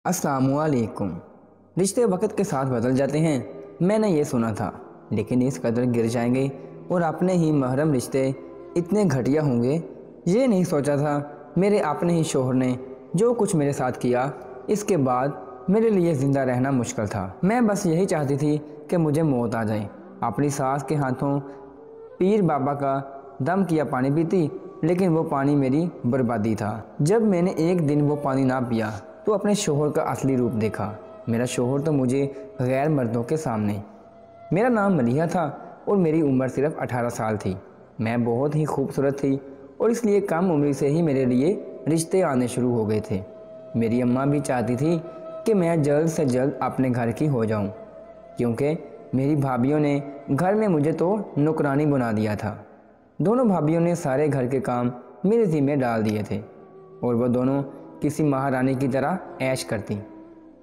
السلام علیکم۔ رشتے وقت کے ساتھ بدل جاتے ہیں، میں نے یہ سنا تھا، لیکن اس قدر گر جائیں گے اور اپنے ہی محرم رشتے اتنے گھٹیا ہوں گے، یہ نہیں سوچا تھا۔ میرے اپنے ہی شوہر نے جو کچھ میرے ساتھ کیا، اس کے بعد میرے لیے زندہ رہنا مشکل تھا۔ میں بس یہی چاہتی تھی کہ مجھے موت آ جائے۔ اپنی ساس کے ہاتھوں پیر بابا کا دم کیا پانی پیتی، لیکن وہ پانی میری بربادی تھا۔ جب میں نے ایک دن وہ پانی نہ پیا تو اپنے شوہر کا اصلی روپ دیکھا۔ میرا شوہر تو مجھے غیر مردوں کے سامنے۔ میرا نام ملیحہ تھا اور میری عمر صرف 18 سال تھی۔ میں بہت ہی خوبصورت تھی اور اس لیے کم عمری سے ہی میرے لیے رشتے آنے شروع ہو گئے تھے۔ میری اماں بھی چاہتی تھی کہ میں جلد سے جلد اپنے گھر کی ہو جاؤں، کیونکہ میری بھابھیوں نے گھر میں مجھے تو نوکرانی بنا دیا تھا۔ دونوں بھابھیوں نے سارے گھر کے کام میرے ذمہ ڈال دیے تھے اور وہ دونوں کسی مہارانی کی طرح عیش کرتی۔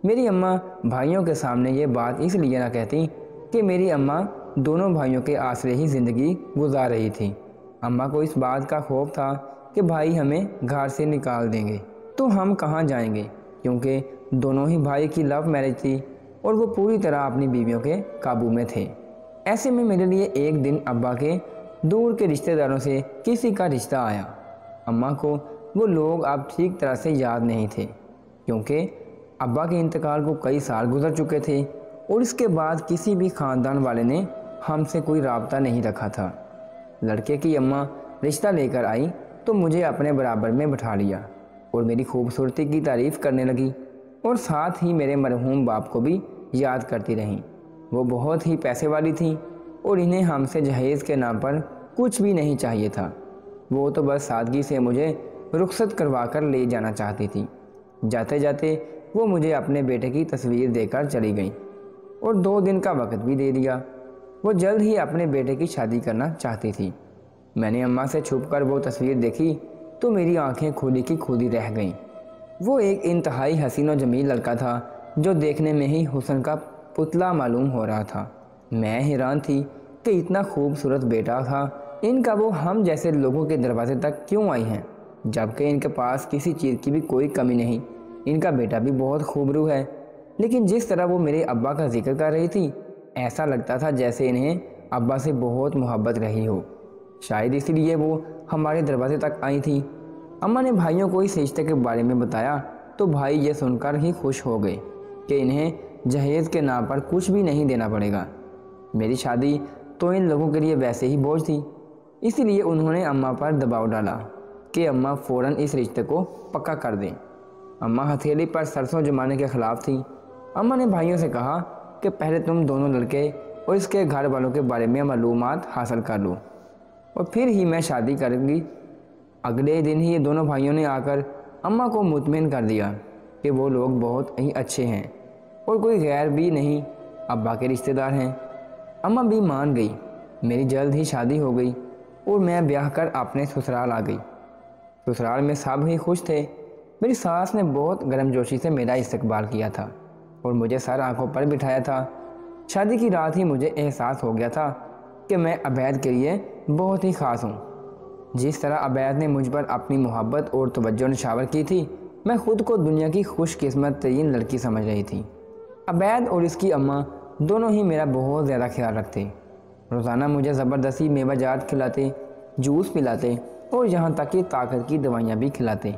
میری اماں بھائیوں کے سامنے یہ بات اس لیے نہ کہتی کہ میری اماں دونوں بھائیوں کے آسرے ہی زندگی گزار رہی تھی۔ اماں کو اس بات کا خوف تھا کہ بھائی ہمیں گھر سے نکال دیں گے تو ہم کہاں جائیں گے، کیونکہ دونوں ہی بھائی کی لو میرج تھی اور وہ پوری طرح اپنی بیویوں کے قابو میں تھے۔ ایسے میں میرے لیے ایک دن ابا کے دور کے رشتہ داروں سے کسی کا رشتہ آیا۔ اماں کو وہ لوگ اب ٹھیک طرح سے یاد نہیں تھے، کیونکہ ابا کے انتقال کو کئی سال گزر چکے تھے اور اس کے بعد کسی بھی خاندان والے نے ہم سے کوئی رابطہ نہیں رکھا تھا۔ لڑکے کی اماں رشتہ لے کر آئی تو مجھے اپنے برابر میں بٹھا لیا اور میری خوبصورتی کی تعریف کرنے لگی اور ساتھ ہی میرے مرحوم باپ کو بھی یاد کرتی رہیں۔ وہ بہت ہی پیسے والی تھیں اور انہیں ہم سے جہیز کے نام پر کچھ بھی نہیں چاہیے تھا۔ وہ تو بس سادگی سے مجھے رخصت کروا کر لے جانا چاہتی تھی۔ جاتے جاتے وہ مجھے اپنے بیٹے کی تصویر دے کر چلی گئیں اور 2 دن کا وقت بھی دے دیا۔ وہ جلد ہی اپنے بیٹے کی شادی کرنا چاہتی تھی۔ میں نے اماں سے چھپ کر وہ تصویر دیکھی تو میری آنکھیں کھلی کی کھلی رہ گئیں۔ وہ ایک انتہائی حسین و جمیل لڑکا تھا جو دیکھنے میں ہی حسن کا پتلا معلوم ہو رہا تھا۔ میں حیران تھی کہ اتنا خوبصورت بیٹا تھا ان کا، وہ ہم جیسے لوگوں کے دروازے تک کیوں آئی ہیں، جبکہ ان کے پاس کسی چیز کی بھی کوئی کمی نہیں۔ ان کا بیٹا بھی بہت خوبرو ہے، لیکن جس طرح وہ میرے ابا کا ذکر کر رہی تھی، ایسا لگتا تھا جیسے انہیں ابا سے بہت محبت رہی ہو۔ شاید اسی لیے وہ ہمارے دروازے تک آئی تھی۔ اماں نے بھائیوں کو اس رشتے کے بارے میں بتایا تو بھائی یہ سن کر ہی خوش ہو گئے کہ انہیں جہیز کے نام پر کچھ بھی نہیں دینا پڑے گا۔ میری شادی تو ان لوگوں کے لیے ویسے ہی بوجھ تھی، اسی لیے انہوں نے اماں پر دباؤ ڈالا کہ اماں فوراً اس رشتے کو پکا کر دیں۔ اماں ہتھیلی پر سرسوں جمانے کے خلاف تھیں۔ اماں نے بھائیوں سے کہا کہ پہلے تم دونوں لڑکے اور اس کے گھر والوں کے بارے میں معلومات حاصل کر لو اور پھر ہی میں شادی کروں گی۔ اگلے دن ہی دونوں بھائیوں نے آ کر اماں کو مطمئن کر دیا کہ وہ لوگ بہت ہی اچھے ہیں اور کوئی غیر بھی نہیں، ابا کے رشتہ دار ہیں۔ اماں بھی مان گئی۔ میری جلد ہی شادی ہو گئی اور میں بیاہ کر اپنے سسرال آ گئی۔ سسرال میں سب ہی خوش تھے۔ میری ساس نے بہت گرم جوشی سے میرا استقبال کیا تھا اور مجھے سر آنکھوں پر بٹھایا تھا۔ شادی کی رات ہی مجھے احساس ہو گیا تھا کہ میں عبید کے لیے بہت ہی خاص ہوں۔ جس طرح عبید نے مجھ پر اپنی محبت اور توجہ نشاور کی تھی، میں خود کو دنیا کی خوش قسمت ترین لڑکی سمجھ رہی تھی۔ عبید اور اس کی اماں دونوں ہی میرا بہت زیادہ خیال رکھتے۔ روزانہ مجھے زبردستی میوہ جات کھلاتے، جوس پلاتے اور یہاں تک کہ طاقت کی دوائیاں بھی کھلاتے۔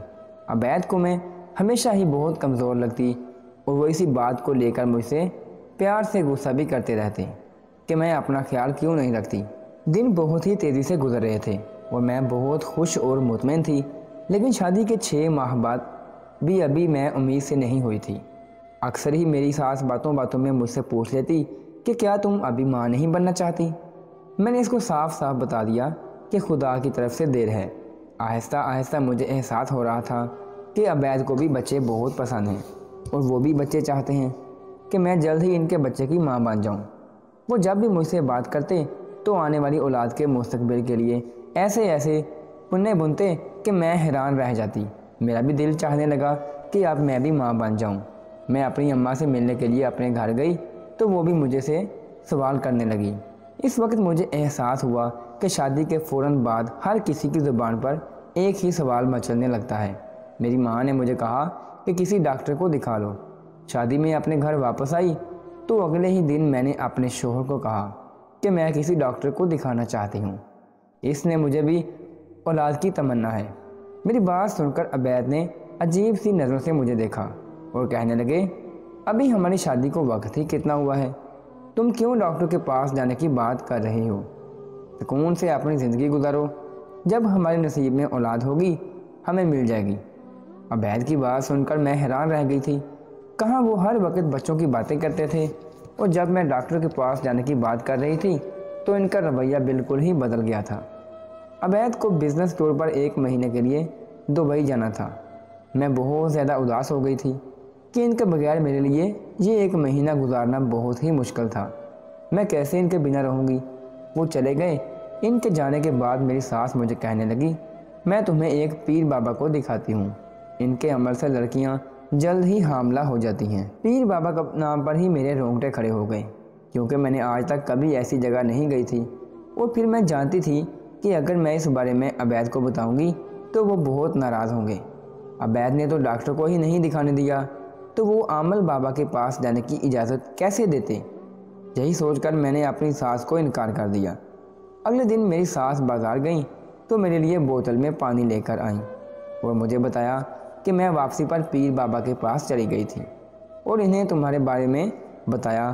عبید کو میں ہمیشہ ہی بہت کمزور لگتی اور وہ اسی بات کو لے کر مجھ سے پیار سے غصہ بھی کرتے رہتے کہ میں اپنا خیال کیوں نہیں رکھتی۔ دن بہت ہی تیزی سے گزر رہے تھے اور میں بہت خوش اور مطمئن تھی، لیکن شادی کے 6 ماہ بعد بھی ابھی میں امید سے نہیں ہوئی تھی۔ اکثر ہی میری ساس باتوں باتوں میں مجھ سے پوچھ لیتی کہ کیا تم ابھی ماں نہیں بننا چاہتی؟ میں نے اس کو صاف صاف بتا دیا کہ خدا کی طرف سے دیر ہے۔ آہستہ آہستہ مجھے احساس ہو رہا تھا کہ عبید کو بھی بچے بہت پسند ہیں اور وہ بھی بچے چاہتے ہیں کہ میں جلد ہی ان کے بچے کی ماں بن جاؤں۔ وہ جب بھی مجھ سے بات کرتے تو آنے والی اولاد کے مستقبل کے لیے ایسے پنے بنتے کہ میں حیران رہ جاتی۔ میرا بھی دل چاہنے لگا کہ اب میں بھی ماں بن جاؤں۔ میں اپنی اماں سے ملنے کے لیے اپنے گھر گئی تو وہ بھی مجھے سے سوال کرنے لگی۔ اس وقت مجھے احساس ہوا کہ شادی کے فوراً بعد ہر کسی کی زبان پر ایک ہی سوال مچلنے لگتا ہے۔ میری ماں نے مجھے کہا کہ کسی ڈاکٹر کو دکھا لو۔ شادی میں اپنے گھر واپس آئی تو اگلے ہی دن میں نے اپنے شوہر کو کہا کہ میں کسی ڈاکٹر کو دکھانا چاہتی ہوں، اس نے مجھے بھی اولاد کی تمنا ہے۔ میری بات سن کر عبید نے عجیب سی نظروں سے مجھے دیکھا اور کہنے لگے، ابھی ہماری شادی کو وقت ہی کتنا ہوا ہے، تم کیوں ڈاکٹر کے پاس جانے کی بات کر رہی ہو؟ سکون سے اپنی زندگی گزارو، جب ہمارے نصیب میں اولاد ہوگی ہمیں مل جائے گی۔ عبید کی بات سن کر میں حیران رہ گئی تھی، کہاں وہ ہر وقت بچوں کی باتیں کرتے تھے، اور جب میں ڈاکٹر کے پاس جانے کی بات کر رہی تھی تو ان کا رویہ بالکل ہی بدل گیا تھا۔ عبید کو بزنس ٹور پر 1 مہینے کے لیے دبئی جانا تھا۔ میں بہت زیادہ اداس ہو گئی تھی کہ ان کے بغیر میرے لیے یہ 1 مہینہ گزارنا بہت ہی مشکل تھا۔ میں کیسے ان کے بنا رہوں گی؟ وہ چلے گئے۔ ان کے جانے کے بعد میری ساس مجھے کہنے لگی، میں تمہیں ایک پیر بابا کو دکھاتی ہوں، ان کے عمل سے لڑکیاں جلد ہی حاملہ ہو جاتی ہیں۔ پیر بابا کا نام پر ہی میرے رونگٹے کھڑے ہو گئے، کیونکہ میں نے آج تک کبھی ایسی جگہ نہیں گئی تھی، اور پھر میں جانتی تھی کہ اگر میں اس بارے میں عبید کو بتاؤں گی تو وہ بہت ناراض ہوں گے۔ عبید نے تو ڈاکٹر کو ہی نہیں دکھانے دیا تو وہ عامل بابا کے پاس جانے کی اجازت کیسے دیتے؟ یہی سوچ کر میں نے اپنی ساس کو انکار کر دیا۔ اگلے دن میری ساس بازار گئیں تو میرے لیے بوتل میں پانی لے کر آئیں اور مجھے بتایا کہ میں واپسی پر پیر بابا کے پاس چلی گئی تھی اور انہیں تمہارے بارے میں بتایا۔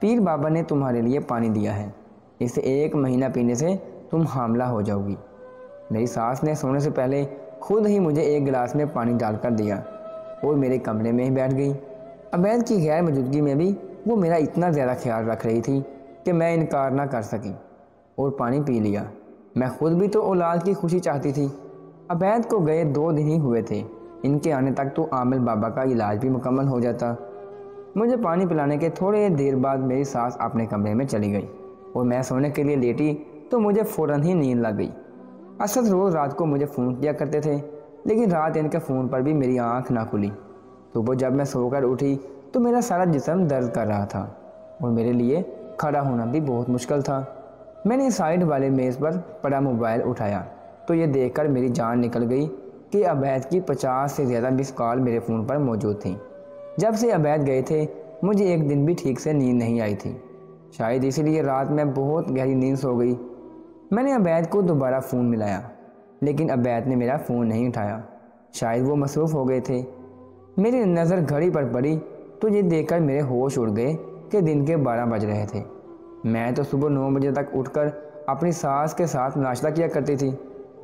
پیر بابا نے تمہارے لیے پانی دیا ہے، اسے 1 مہینہ پینے سے تم حاملہ ہو جاؤ گی۔ میری ساس نے سونے سے پہلے خود ہی مجھے 1 گلاس میں پانی ڈال کر دیا اور میرے کمرے میں ہی بیٹھ گئی۔ عبید کی غیر موجودگی میں بھی وہ میرا اتنا زیادہ خیال رکھ رہی تھی کہ میں انکار نہ کر سکی اور پانی پی لیا۔ میں خود بھی تو اولاد کی خوشی چاہتی تھی۔ عبید کو گئے 2 دن ہی ہوئے تھے، ان کے آنے تک تو عامل بابا کا علاج بھی مکمل ہو جاتا۔ مجھے پانی پلانے کے تھوڑے دیر بعد میری ساس اپنے کمرے میں چلی گئی اور میں سونے کے لیے لیٹی تو مجھے فوراً ہی نیند لگ گئی۔ اسد روز رات کو مجھے فون کیا کرتے تھے، لیکن رات ان کے فون پر بھی میری آنکھ نہ کھلی۔ صبح جب میں سو کر اٹھی تو میرا سارا جسم درد کر رہا تھا اور میرے لیے کھڑا ہونا بھی بہت مشکل تھا۔ میں نے سائیڈ والے میز پر پڑا موبائل اٹھایا تو یہ دیکھ کر میری جان نکل گئی کہ عبید کی 50 سے زیادہ مس کال میرے فون پر موجود تھیں۔ جب سے عبید گئے تھے مجھے ایک دن بھی ٹھیک سے نیند نہیں آئی تھی، شاید اسی لیے رات میں بہت گہری نیند سو گئی۔ میں نے عبید کو دوبارہ فون ملایا لیکن عبید نے میرا فون نہیں اٹھایا، شاید وہ مصروف ہو گئے تھے۔ میری نظر گھڑی پر پڑی تو یہ دیکھ کر میرے ہوش اڑ گئے کہ دن کے 12 بج رہے تھے۔ میں تو صبح 9 بجے تک اٹھ کر اپنی ساس کے ساتھ ناشتہ کیا کرتی تھی۔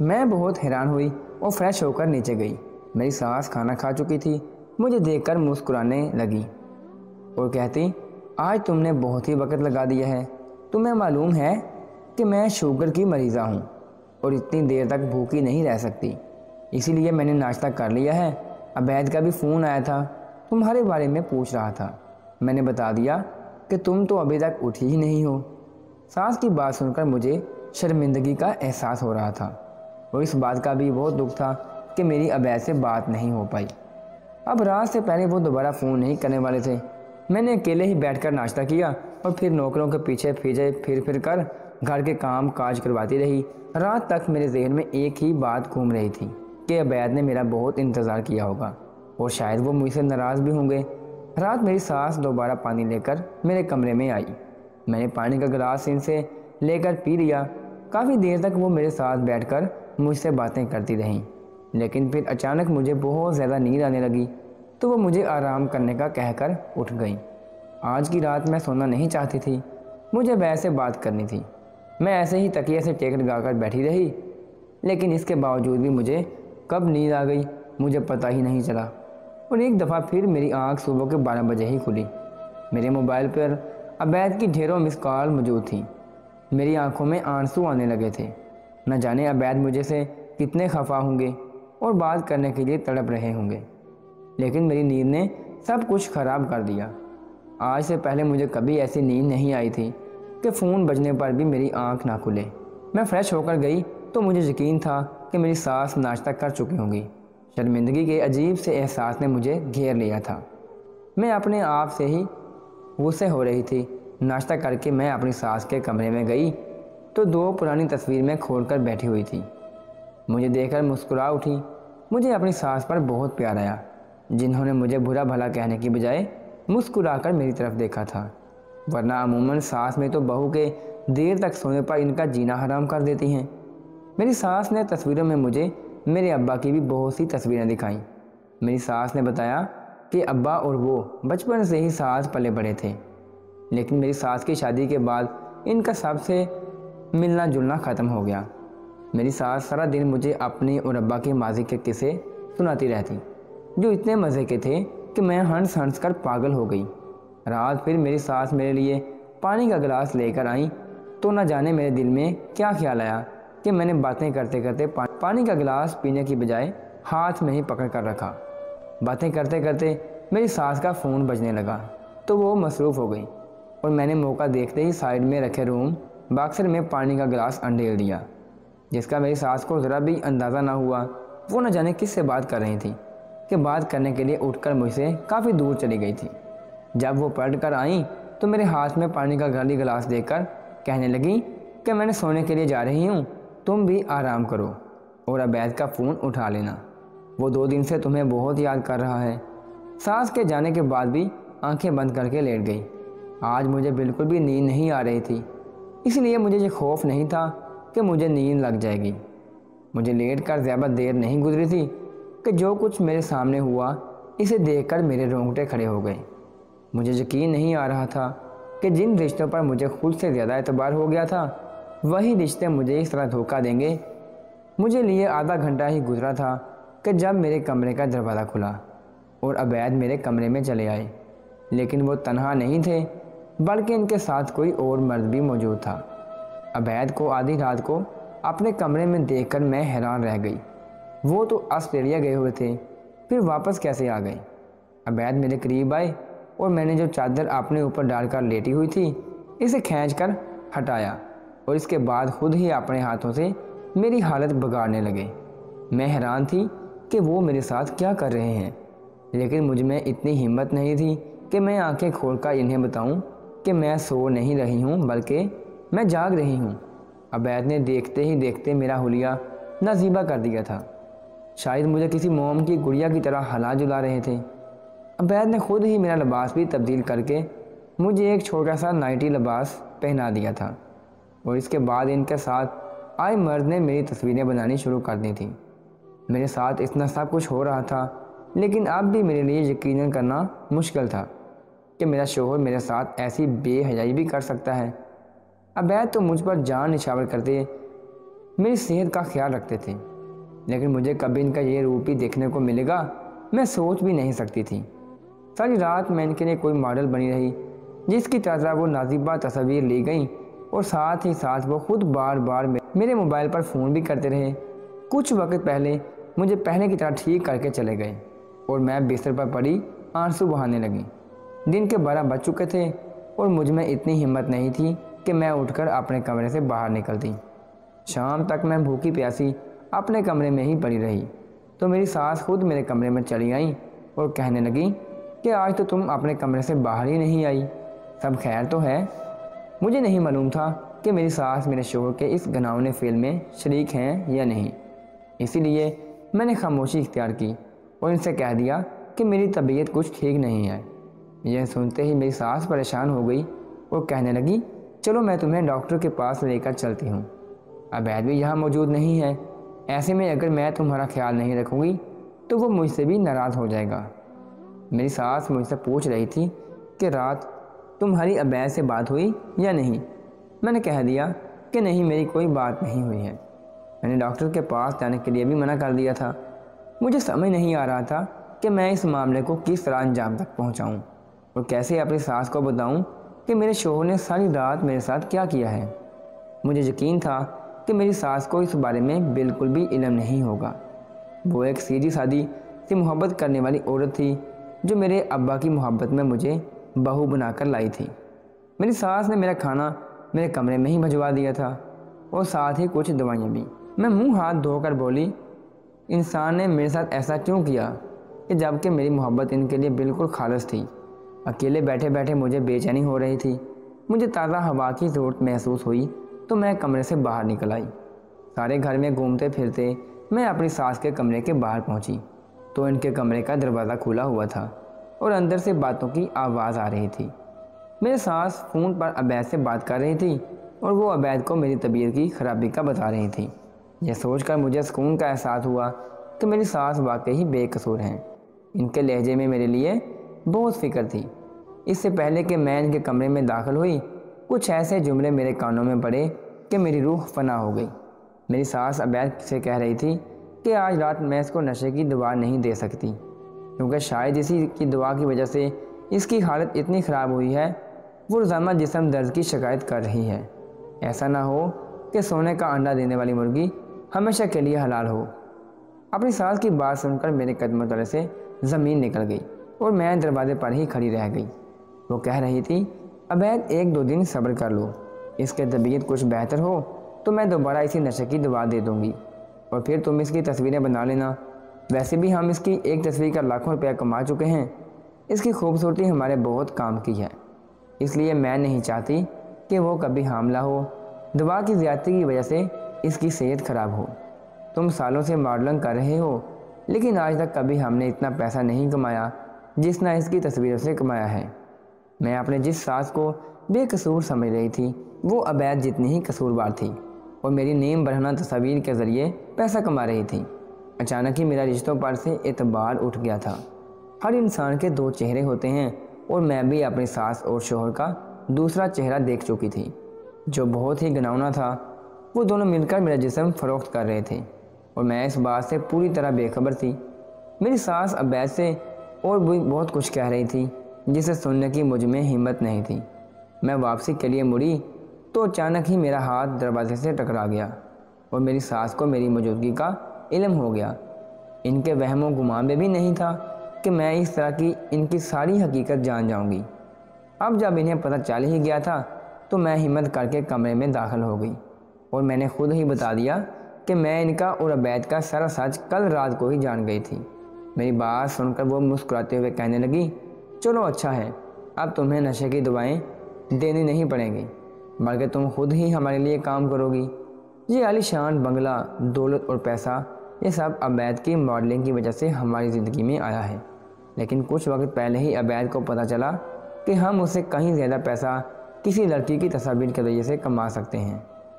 میں بہت حیران ہوئی اور فریش ہو کر نیچے گئی۔ میری ساس کھانا کھا چکی تھی، مجھے دیکھ کر مسکرانے لگی اور کہتی، آج تم نے بہت ہی وقت لگا دیا ہے، تمہیں معلوم ہے کہ میں شوگر کی مریضہ ہوں اور اتنی دیر تک بھوکی نہیں رہ سکتی، اسی لیے میں نے ناشتہ کر لیا ہے۔ عبید کا بھی فون آیا تھا، تمہارے بارے میں پوچھ رہا تھا، میں نے بتا دیا کہ تم تو ابھی تک اٹھی ہی نہیں ہو۔ ساس کی بات سن کر مجھے شرمندگی کا احساس ہو رہا تھا اور اس بات کا بھی بہت دکھ تھا کہ میری عبید سے بات نہیں ہو پائی۔ اب رات سے پہلے وہ دوبارہ فون نہیں کرنے والے تھے۔ میں نے اکیلے ہی بیٹھ کر ناشتہ کیا اور پھر نوکروں کے پیچھے پھر کر گھر کے کام کاج کرواتی رہی۔ رات تک میرے ذہن میں ایک ہی بات گھوم رہی تھی کہ عبید نے میرا بہت انتظار کیا ہوگا اور شاید وہ مجھ سے ناراض بھی ہوں گے۔ رات میری ساس دوبارہ پانی لے کر میرے کمرے میں آئی۔ میں نے پانی کا گلاس ان سے لے کر پی لیا۔ کافی دیر تک وہ میرے ساتھ بیٹھ کر مجھ سے باتیں کرتی رہیں، لیکن پھر اچانک مجھے بہت زیادہ نیند آنے لگی تو وہ مجھے آرام کرنے کا کہہ کر اٹھ گئیں۔ آج کی رات میں سونا نہیں چاہتی تھی، مجھے ویسے بات کرنی تھی۔ میں ایسے ہی تکیے سے ٹیک لگا کر بیٹھی رہی، لیکن اس کے باوجود بھی مجھے کب نیند آ گئی مجھے پتہ ہی نہیں چلا، اور ایک دفعہ پھر میری آنکھ صبح کے 12 بجے ہی کھلی۔ میرے موبائل پر عبید کی ڈھیروں مس کال موجود تھیں۔ میری آنکھوں میں آنسو آنے لگے تھے۔ نہ جانے عبید مجھے سے کتنے خفا ہوں گے اور بات کرنے کے لیے تڑپ رہے ہوں گے، لیکن میری نیند نے سب کچھ خراب کر دیا۔ آج سے پہلے مجھے کبھی ایسی نیند نہیں آئی تھی کہ فون بجنے پر بھی میری آنکھ نہ کھلے۔ میں فریش ہو کر گئی تو مجھے یقین تھا کہ میری ساس ناشتہ کر چکی ہوں گی۔ شرمندگی کے عجیب سے احساس نے مجھے گھیر لیا تھا۔ میں اپنے آپ سے ہی غصے ہو رہی تھی۔ ناشتہ کر کے میں اپنی ساس کے کمرے میں گئی تو 2 پرانی تصویر میں کھول کر بیٹھی ہوئی تھی۔ مجھے دیکھ کر مسکرا اٹھی۔ مجھے اپنی ساس پر بہت پیار آیا، جنہوں نے مجھے برا بھلا کہنے کی بجائے مسکرا کر میری طرف دیکھا تھا، ورنہ عموماً ساس میں تو بہو کے دیر تک سونے پر ان کا جینا حرام کر دیتی ہیں۔ میری ساس نے تصویروں میں مجھے میرے ابا کی بھی بہت سی تصویریں دکھائیں۔ میری ساس نے بتایا کہ ابا اور وہ بچپن سے ہی ساتھ پلے بڑے تھے، لیکن میری ساس کی شادی کے بعد ان کا سب سے ملنا جلنا ختم ہو گیا۔ میری ساس سارا دن مجھے اپنے اور ابا کے ماضی کے قصے سناتی رہتی، جو اتنے مزے کے تھے کہ میں ہنس ہنس کر پاگل ہو گئی۔ رات پھر میری ساس میرے لیے پانی کا گلاس لے کر آئیں تو نہ جانے میرے دل میں کیا خیال آیا کہ میں نے باتیں کرتے کرتے پانی کا گلاس پینے کی بجائے ہاتھ میں ہی پکڑ کر رکھا۔ باتیں کرتے کرتے میری ساس کا فون بجنے لگا تو وہ مصروف ہو گئی، اور میں نے موقع دیکھتے ہی سائیڈ میں رکھے روم باکسر میں پانی کا گلاس انڈیل دیا، جس کا میری ساس کو ذرا بھی اندازہ نہ ہوا وہ نہ جانے کس سے بات کر رہی تھی کہ بات کرنے کے لیے اٹھ کر مجھ سے کافی دور چلی گئی تھی۔ جب وہ پلٹ کر آئیں تو میرے ہاتھ میں پانی کا خالی گلاس دے کر کہنے لگی کہ میں نے سونے کے لیے جا رہی ہوں، تم بھی آرام کرو اور عبید کا فون اٹھا لینا، وہ 2 دن سے تمہیں بہت یاد کر رہا ہے۔ ساس کے جانے کے بعد بھی آنکھیں بند کر کے لیٹ گئی۔ آج مجھے بالکل بھی نیند نہیں آ رہی تھی، اس لیے مجھے یہ خوف نہیں تھا کہ مجھے نیند لگ جائے گی۔ مجھے لیٹ کر زیادہ دیر نہیں گزری تھی کہ جو کچھ میرے سامنے ہوا اسے دیکھ کر میرے رونگٹے کھڑے ہو گئے۔ مجھے یقین نہیں آ رہا تھا کہ جن رشتوں پر مجھے خود سے زیادہ اعتبار ہو گیا تھا وہی رشتے مجھے اس طرح دھوکہ دیں گے۔ مجھے لیے آدھا گھنٹہ ہی گزرا تھا کہ جب میرے کمرے کا دروازہ کھلا اور عبید میرے کمرے میں چلے آئے، لیکن وہ تنہا نہیں تھے بلکہ ان کے ساتھ کوئی اور مرد بھی موجود تھا۔ عبید کو آدھی رات کو اپنے کمرے میں دیکھ کر میں حیران رہ گئی۔ وہ تو آسٹریلیا گئے ہوئے تھے، پھر واپس کیسے آ گئے؟ عبید میرے قریب آئے اور میں نے جو چادر اپنے اوپر ڈال کر لیٹی ہوئی تھی اسے کھینچ کر ہٹایا اور اس کے بعد خود ہی اپنے ہاتھوں سے میری حالت بگاڑنے لگے۔ میں حیران تھی کہ وہ میرے ساتھ کیا کر رہے ہیں، لیکن مجھ میں اتنی ہمت نہیں تھی کہ میں آنکھیں کھول کر انہیں بتاؤں کہ میں سو نہیں رہی ہوں بلکہ میں جاگ رہی ہوں۔ عبید نے دیکھتے ہی دیکھتے میرا حلیہ نازیبہ کر دیا تھا، شاید مجھے کسی موم کی گڑیا کی طرح ہلا جلا رہے تھے۔ عبید نے خود ہی میرا لباس بھی تبدیل کر کے مجھے ایک چھوٹا سا نائٹی لباس پہنا دیا تھا، اور اس کے بعد ان کے ساتھ آئے مرد نے میری تصویریں بنانی شروع کر دی تھیں۔ میرے ساتھ اتنا سب کچھ ہو رہا تھا، لیکن اب بھی میرے لیے یقین کرنا مشکل تھا کہ میرا شوہر میرے ساتھ ایسی بے حیائی بھی کر سکتا ہے۔ عبید تو مجھ پر جان نچھاور کرتے میری صحت کا خیال رکھتے تھے، لیکن مجھے کبھی ان کا یہ روپ بھی دیکھنے کو ملے گا میں سوچ بھی نہیں سکتی تھی۔ ساری رات میں ان کے لیے کوئی ماڈل بنی رہی جس کی طرح وہ نازیبہ تصاویر لی گئیں، اور ساتھ ہی ساتھ وہ خود بار بار میرے موبائل پر فون بھی کرتے رہے۔ کچھ وقت پہلے مجھے پہلے کی طرح ٹھیک کر کے چلے گئے اور میں بستر پر پڑی آنسو بہانے لگی۔ دن کے 12 بج چکے تھے اور مجھ میں اتنی ہمت نہیں تھی کہ میں اٹھ کر اپنے کمرے سے باہر نکلتی۔ شام تک میں بھوکی پیاسی اپنے کمرے میں ہی پڑی رہی تو میری ساس خود میرے کمرے میں چلی آئیں اور کہنے لگی کہ آج تو تم اپنے کمرے سے باہر ہی نہیں آئی، سب خیر تو ہے؟ مجھے نہیں معلوم تھا کہ میری ساس میرے شوہر کے اس گھناؤنے فعل میں شریک ہیں یا نہیں، اسی لیے میں نے خاموشی اختیار کی اور ان سے کہہ دیا کہ میری طبیعت کچھ ٹھیک نہیں ہے۔ یہ سنتے ہی میری ساس پریشان ہو گئی اور کہنے لگی چلو میں تمہیں ڈاکٹر کے پاس لے کر چلتی ہوں، عبید بھی یہاں موجود نہیں ہے، ایسے میں اگر میں تمہارا خیال نہیں رکھوں گی تو وہ مجھ سے بھی ناراض ہو جائے گا۔ میری ساس مجھ سے پوچھ رہی تھی کہ رات تمہاری عبید سے بات ہوئی یا نہیں؟ میں نے کہہ دیا کہ نہیں، میری کوئی بات نہیں ہوئی ہے، میں نے ڈاکٹر کے پاس جانے کے لیے بھی منع کر دیا تھا۔ مجھے سمجھ نہیں آ رہا تھا کہ میں اس معاملے کو کس طرح انجام تک پہنچاؤں اور کیسے اپنی ساس کو بتاؤں کہ میرے شوہر نے ساری رات میرے ساتھ کیا کیا ہے۔ مجھے یقین تھا کہ میری ساس کو اس بارے میں بالکل بھی علم نہیں ہوگا۔ وہ ایک سیدھی سادی سی محبت کرنے والی عورت تھی جو میرے ابا کی محبت میں مجھے بہو بنا کر لائی تھی۔ میری ساس نے میرا کھانا میرے کمرے میں ہی بھجوا دیا تھا اور ساتھ ہی کچھ دوائیاں بھی۔ میں منہ ہاتھ دھو کر بولی انسان نے میرے ساتھ ایسا کیوں کیا کہ جب کہ میری محبت ان کے لیے بالکل خالص تھی۔ اکیلے بیٹھے بیٹھے مجھے بے چینی ہو رہی تھی، مجھے تازہ ہوا کی ضرورت محسوس ہوئی تو میں کمرے سے باہر نکل آئی۔ سارے گھر میں گھومتے پھرتے میں اپنی ساس کے کمرے کے باہر پہنچی تو ان کے کمرے کا دروازہ کھلا ہوا تھا۔ اور اندر سے باتوں کی آواز آ رہی تھی۔ میرے ساس فون پر عبید سے بات کر رہی تھی اور وہ عبید کو میری طبیعت کی خرابی کا بتا رہی تھی۔ یہ سوچ کر مجھے سکون کا احساس ہوا کہ میری ساس واقعی بے قصور ہیں۔ ان کے لہجے میں میرے لیے بہت فکر تھی۔ اس سے پہلے کہ میں ان کے کمرے میں داخل ہوئی، کچھ ایسے جملے میرے کانوں میں پڑے کہ میری روح فنا ہو گئی۔ میری ساس عبید سے کہہ رہی تھی کہ آج رات میں اس کو نشے کی دوا نہیں دے سکتی، کیونکہ شاید اسی کی دوا کی وجہ سے اس کی حالت اتنی خراب ہوئی ہے، وہ روزانہ جسم درد کی شکایت کر رہی ہے۔ ایسا نہ ہو کہ سونے کا انڈا دینے والی مرغی ہمیشہ کے لیے حلال ہو۔ اپنی ساس کی بات سن کر میرے قدموں تلے سے زمین نکل گئی اور میں دروازے پر ہی کھڑی رہ گئی۔ وہ کہہ رہی تھی، عبید 1-2 دن صبر کر لو، اس کے طبیعت کچھ بہتر ہو تو میں دوبارہ اسی نشے کی دوا دے دوں گی اور پھر تم اس کی تصویریں بنا لینا۔ ویسے بھی ہم اس کی ایک تصویر کا لاکھوں روپیہ کما چکے ہیں۔ اس کی خوبصورتی ہمارے بہت کام کی ہے، اس لیے میں نہیں چاہتی کہ وہ کبھی حاملہ ہو، دوا کی زیادتی کی وجہ سے اس کی صحت خراب ہو۔ تم سالوں سے ماڈلنگ کر رہے ہو، لیکن آج تک کبھی ہم نے اتنا پیسہ نہیں کمایا جتنا اس کی تصویروں سے کمایا ہے۔ میں اپنے جس ساس کو بے قصور سمجھ رہی تھی، وہ عبید جتنی ہی قصوروار تھی اور میری نیم برہنہ تصاویر کے ذریعے پیسہ کما رہی تھی۔ اچانک ہی میرا رشتوں پر سے اعتبار اٹھ گیا تھا۔ ہر انسان کے 2 چہرے ہوتے ہیں اور میں بھی اپنی ساس اور شوہر کا دوسرا چہرہ دیکھ چکی تھی، جو بہت ہی گھناؤنا تھا۔ وہ دونوں مل کر میرا جسم فروخت کر رہے تھے اور میں اس بات سے پوری طرح بے خبر تھی۔ میری ساس عبید سے اور بھی بہت کچھ کہہ رہی تھی جسے سننے کی مجھ میں ہمت نہیں تھی۔ میں واپسی کے لیے مڑی تو اچانک ہی میرا ہاتھ دروازے سے ٹکرا گیا اور میری ساس کو میری موجودگی کا علم ہو گیا۔ ان کے وہم و گمان میں بھی نہیں تھا کہ میں اس طرح کی ان کی ساری حقیقت جان جاؤں گی۔ اب جب انہیں پتہ چل ہی گیا تھا تو میں ہمت کر کے کمرے میں داخل ہو گئی اور میں نے خود ہی بتا دیا کہ میں ان کا اور عبید کا سارا سچ کل رات کو ہی جان گئی تھی۔ میری بات سن کر وہ مسکراتے ہوئے کہنے لگی، چلو اچھا ہے، اب تمہیں نشے کی دوائیں دینی نہیں پڑیں گی، بلکہ تم خود ہی ہمارے لیے کام کرو گی۔ یہ عالی شان بنگلہ، دولت اور پیسہ، یہ سب عبید کی ماڈلنگ کی وجہ سے ہماری زندگی میں آیا ہے، لیکن کچھ وقت پہلے ہی عبید کو پتہ چلا کہ ہم اسے کہیں زیادہ پیسہ کسی لڑکی کی تصاویر کے ذریعے سے کما سکتے ہیں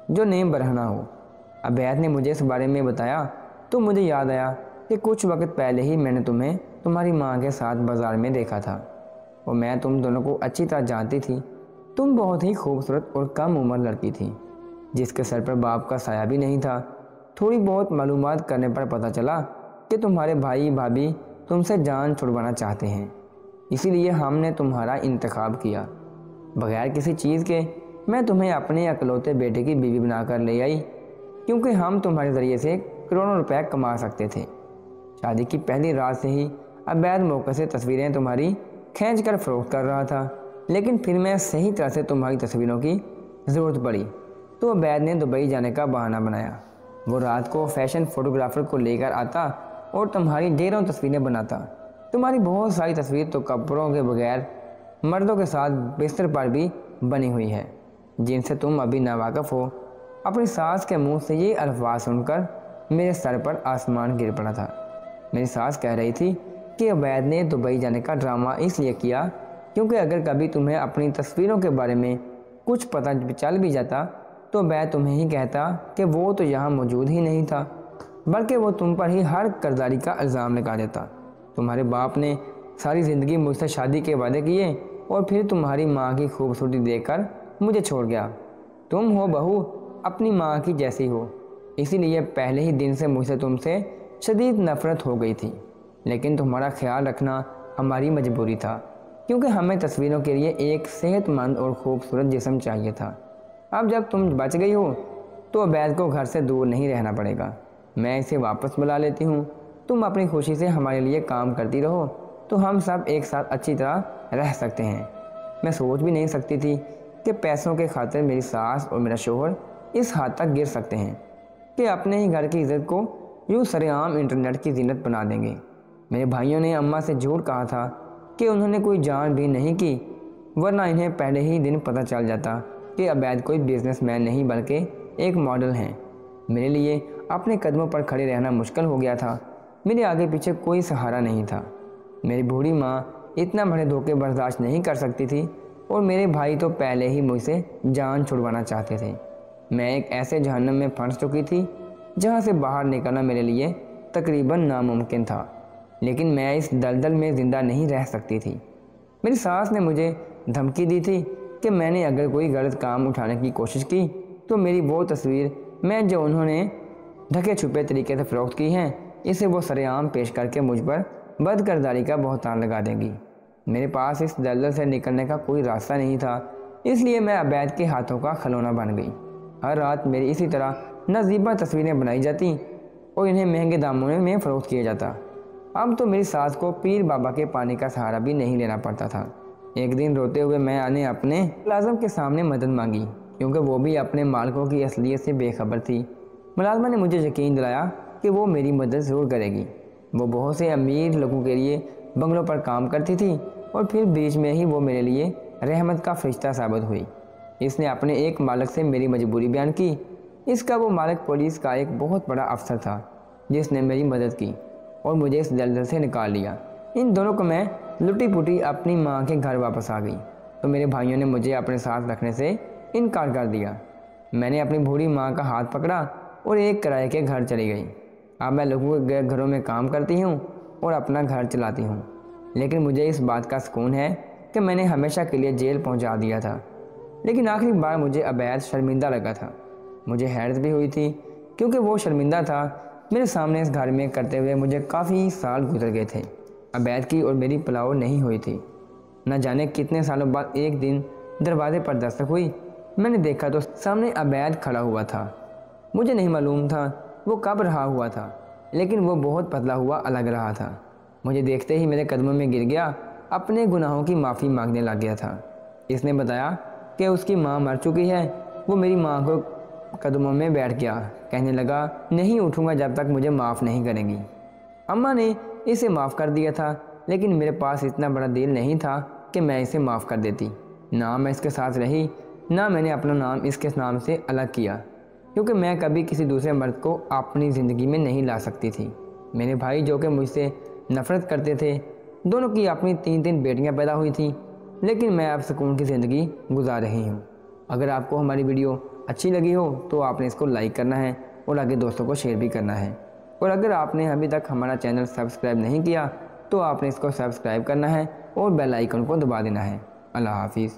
جو نیم برہنہ ہو۔ عبید نے مجھے اس بارے میں بتایا تو مجھے یاد آیا کہ کچھ وقت پہلے ہی میں نے تمہیں تمہاری ماں کے ساتھ بازار میں دیکھا تھا اور میں تم دونوں کو اچھی طرح جانتی تھی۔ تم بہت ہی خوبصورت اور کم عمر لڑکی تھی جس کے سر پر باپ کا سایہ بھی نہیں تھا۔ تھوڑی بہت معلومات کرنے پر پتہ چلا کہ تمہارے بھائی بھابھی تم سے جان چھڑوانا چاہتے ہیں، اسی لیے ہم نے تمہارا انتخاب کیا۔ بغیر کسی چیز کے میں تمہیں اپنے اکلوتے بیٹے کی بیوی بنا کر لے آئی، کیونکہ ہم تمہارے ذریعے سے کروڑوں روپے کما سکتے تھے۔ شادی کی پہلی رات سے ہی عبید موقع سے تصویریں تمہاری کھینچ کر فروخت کر رہا تھا، لیکن پھر میں صحیح طرح سے تمہاری تصویروں کی ضرورت پڑی تو عبید نے دبئی جانے کا بہانہ بنایا۔ وہ رات کو فیشن فوٹوگرافر کو لے کر آتا اور تمہاری ڈھیروں تصویریں بناتا۔ تمہاری بہت ساری تصویر تو کپڑوں کے بغیر مردوں کے ساتھ بستر پر بھی بنی ہوئی ہے جن سے تم ابھی ناواقف ہو۔ اپنی ساس کے منہ سے یہ الفاظ سن کر میرے سر پر آسمان گر پڑا تھا۔ میری ساس کہہ رہی تھی کہ عبید نے دبئی جانے کا ڈرامہ اس لیے کیا کیونکہ اگر کبھی تمہیں اپنی تصویروں کے بارے میں کچھ پتہ چل بھی جاتا تو عبید تمہیں ہی کہتا کہ وہ تو یہاں موجود ہی نہیں تھا، بلکہ وہ تم پر ہی ہر کرداری کا الزام لگا دیتا۔ تمہارے باپ نے ساری زندگی مجھ سے شادی کے وعدے کیے اور پھر تمہاری ماں کی خوبصورتی دیکھ کر مجھے چھوڑ گیا۔ تم ہو بہو اپنی ماں کی جیسی ہو، اسی لیے پہلے ہی دن سے مجھ سے تم سے شدید نفرت ہو گئی تھی، لیکن تمہارا خیال رکھنا ہماری مجبوری تھا کیونکہ ہمیں تصویروں کے لیے ایک صحت مند اور خوبصورت جسم چاہیے تھا۔ اب جب تم بچ گئی ہو تو عبید کو گھر سے دور نہیں رہنا پڑے گا، میں اسے واپس بلا لیتی ہوں۔ تم اپنی خوشی سے ہمارے لیے کام کرتی رہو تو ہم سب ایک ساتھ اچھی طرح رہ سکتے ہیں۔ میں سوچ بھی نہیں سکتی تھی کہ پیسوں کے خاطر میری ساس اور میرا شوہر اس حد تک گر سکتے ہیں کہ اپنے ہی گھر کی عزت کو یوں سرے عام انٹرنیٹ کی زینت بنا دیں گے۔ میرے بھائیوں نے اماں سے جھوٹ کہا تھا کہ انہوں نے کوئی جان بھی نہیں کی، ورنہ انہیں پہلے ہی دن پتہ چل جاتا کہ عبید کوئی بزنس مین نہیں بلکہ ایک ماڈل ہیں۔ میرے لیے اپنے قدموں پر کھڑے رہنا مشکل ہو گیا تھا۔ میرے آگے پیچھے کوئی سہارا نہیں تھا۔ میری بوڑھی ماں اتنا بڑے دھوکے برداشت نہیں کر سکتی تھی، اور میرے بھائی تو پہلے ہی مجھ سے جان چھڑوانا چاہتے تھے۔ میں ایک ایسے جہنم میں پھنس چکی تھی جہاں سے باہر نکلنا میرے لیے تقریباً ناممکن تھا، لیکن میں اس دلدل میں زندہ نہیں رہ سکتی تھی۔ میری ساس نے مجھے دھمکی دی تھی کہ میں نے اگر کوئی غلط کام اٹھانے کی کوشش کی تو میری وہ تصویر میں جو انہوں نے ڈھکے چھپے طریقے سے فروخت کی ہیں، اسے وہ سرے عام پیش کر کے مجھ پر بد کرداری کا بہتان لگا دیں گی۔ میرے پاس اس دلدل سے نکلنے کا کوئی راستہ نہیں تھا، اس لیے میں عبید کے ہاتھوں کا کھلونا بن گئی۔ ہر رات میری اسی طرح نازیبہ تصویریں بنائی جاتی اور انہیں مہنگے داموں میں فروخت کیا جاتا۔ اب تو میری ساس کو پیر بابا کے پانی کا سہارا بھی نہیں لینا پڑتا تھا۔ ایک دن روتے ہوئے میں نے اپنے ملازم کے سامنے مدد مانگی، کیونکہ وہ بھی اپنے مالکوں کی اصلیت سے بے خبر تھی۔ ملازمہ نے مجھے یقین دلایا کہ وہ میری مدد ضرور کرے گی۔ وہ بہت سے امیر لوگوں کے لیے بنگلوں پر کام کرتی تھی، اور پھر بیچ میں ہی وہ میرے لیے رحمت کا فرشتہ ثابت ہوئی۔ اس نے اپنے ایک مالک سے میری مجبوری بیان کی۔ اس کا وہ مالک پولیس کا ایک بہت بڑا افسر تھا جس نے میری مدد کی اور مجھے اس دلدل سے نکال لیا۔ ان دونوں کو میں لٹی پٹی اپنی ماں کے گھر واپس آ گئی تو میرے بھائیوں نے مجھے اپنے ساتھ رکھنے سے انکار کر دیا۔ میں نے اپنی بوڑھی ماں کا ہاتھ پکڑا اور ایک کرائے کے گھر چلی گئی۔ اب میں لوگوں کے گھروں میں کام کرتی ہوں اور اپنا گھر چلاتی ہوں، لیکن مجھے اس بات کا سکون ہے کہ میں نے ہمیشہ کے لیے جیل پہنچا دیا تھا۔ لیکن آخری بار مجھے عبید شرمندہ لگا تھا۔ مجھے حیرت بھی ہوئی تھی کیونکہ وہ شرمندہ تھا۔ میرے سامنے اس گھر میں کرتے ہوئے مجھے کافی سال گزر گئے تھے۔ عبید کی اور میری پلاؤ نہیں ہوئی تھی۔ نہ جانے کتنے سالوں بعد ایک دن دروازے پر دستک ہوئی۔ میں نے دیکھا تو سامنے عبید کھڑا ہوا تھا۔ مجھے نہیں معلوم تھا وہ کب رہا ہوا تھا، لیکن وہ بہت پتلا ہوا الگ رہا تھا۔ مجھے دیکھتے ہی میرے قدموں میں گر گیا، اپنے گناہوں کی معافی مانگنے لگ گیا تھا۔ اس نے بتایا کہ اس کی ماں مر چکی ہے۔ وہ میری ماں کو قدموں میں بیٹھ گیا، کہنے لگا نہیں اٹھوں گا جب تک مجھے معاف نہیں کریں گی۔ اماں نے اسے معاف کر دیا تھا، لیکن میرے پاس اتنا بڑا دل نہیں تھا کہ میں اسے معاف کر دیتی۔ نہ میں اس کے ساتھ رہی، نہ میں نے اپنا نام اس کے نام سے الگ کیا، کیونکہ میں کبھی کسی دوسرے مرد کو اپنی زندگی میں نہیں لا سکتی تھی۔ میرے بھائی جو کہ مجھ سے نفرت کرتے تھے، دونوں کی اپنی 3 بیٹیاں پیدا ہوئی تھیں، لیکن میں اب سکون کی زندگی گزار رہی ہوں۔ اگر آپ کو ہماری ویڈیو اچھی لگی ہو تو آپ نے اس کو لائک کرنا ہے اور آگے دوستوں کو شیئر بھی کرنا ہے، اور اگر آپ نے ابھی تک ہمارا چینل سبسکرائب نہیں کیا تو آپ نے اس کو سبسکرائب کرنا ہے اور بیل آئیکن کو دبا دینا ہے۔ اللہ حافظ۔